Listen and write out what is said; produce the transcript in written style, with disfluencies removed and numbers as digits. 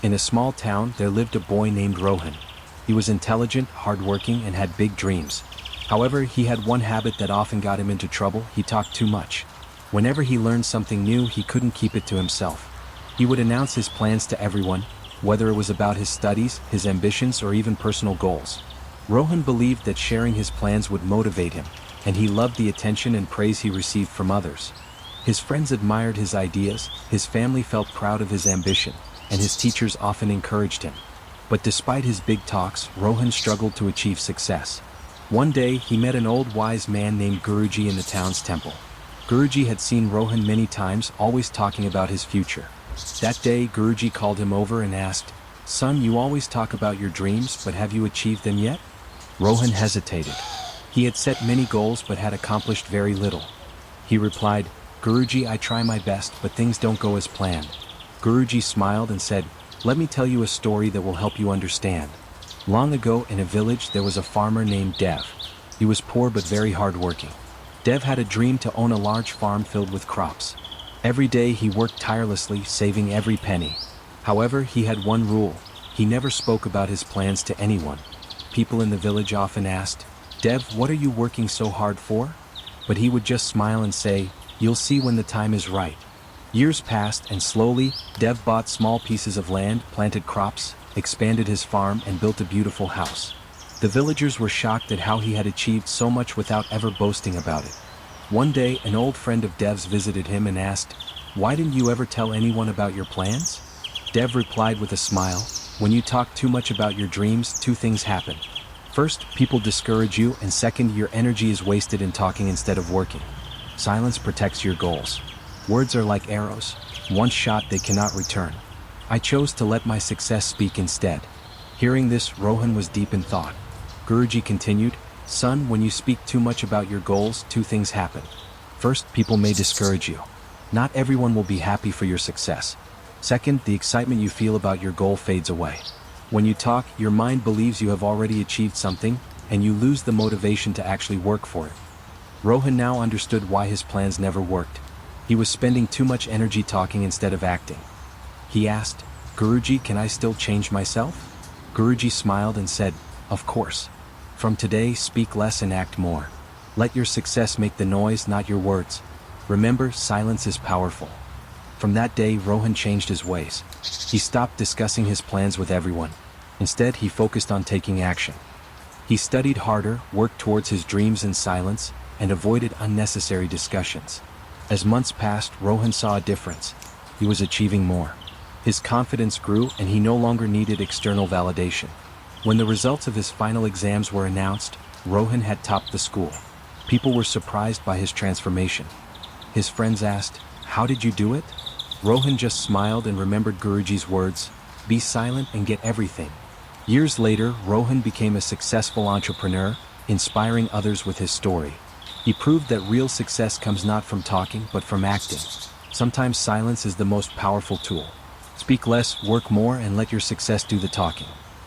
In a small town, there lived a boy named Rohan. He was intelligent, hardworking, and had big dreams. However, he had one habit that often got him into trouble: he talked too much. Whenever he learned something new, he couldn't keep it to himself. He would announce his plans to everyone, whether it was about his studies, his ambitions, or even personal goals. Rohan believed that sharing his plans would motivate him, and he loved the attention and praise he received from others. His friends admired his ideas, his family felt proud of his ambition, and his teachers often encouraged him. But despite his big talks, Rohan struggled to achieve success. One day, he met an old wise man named Guruji in the town's temple. Guruji had seen Rohan many times, always talking about his future. That day, Guruji called him over and asked, "Son, you always talk about your dreams, but have you achieved them yet?" Rohan hesitated. He had set many goals but had accomplished very little. He replied, "Guruji, I try my best, but things don't go as planned." Guruji smiled and said, "Let me tell you a story that will help you understand. Long ago, in a village, there was a farmer named Dev. He was poor but very hardworking. Dev had a dream to own a large farm filled with crops. Every day he worked tirelessly, saving every penny. However, he had one rule: he never spoke about his plans to anyone. People in the village often asked, "Dev, what are you working so hard for?" But he would just smile and say, "You'll see when the time is right." Years passed, and slowly, Dev bought small pieces of land, planted crops, expanded his farm, and built a beautiful house. The villagers were shocked at how he had achieved so much without ever boasting about it. One day, an old friend of Dev's visited him and asked, "Why didn't you ever tell anyone about your plans?" Dev replied with a smile, "When you talk too much about your dreams, two things happen. First, people discourage you, and second, your energy is wasted in talking instead of working. Silence protects your goals. Words are like arrows. Once shot, they cannot return. I chose to let my success speak instead." Hearing this, Rohan was deep in thought. Guruji continued, "Son, when you speak too much about your goals, two things happen. First, people may discourage you. Not everyone will be happy for your success. Second, the excitement you feel about your goal fades away. When you talk, your mind believes you have already achieved something, and you lose the motivation to actually work for it." Rohan now understood why his plans never worked. He was spending too much energy talking instead of acting. He asked, "Guruji, can I still change myself?" Guruji smiled and said, "Of course. From today, speak less and act more. Let your success make the noise, not your words. Remember, silence is powerful." From that day, Rohan changed his ways. He stopped discussing his plans with everyone. Instead, he focused on taking action. He studied harder, worked towards his dreams in silence, and avoided unnecessary discussions. As months passed, Rohan saw a difference. He was achieving more. His confidence grew, and he no longer needed external validation. When the results of his final exams were announced, Rohan had topped the school. People were surprised by his transformation. His friends asked, "How did you do it?" Rohan just smiled and remembered Guruji's words, "Be silent and get everything." Years later, Rohan became a successful entrepreneur, inspiring others with his story. He proved that real success comes not from talking but from acting. Sometimes silence is the most powerful tool. Speak less, work more, and let your success do the talking.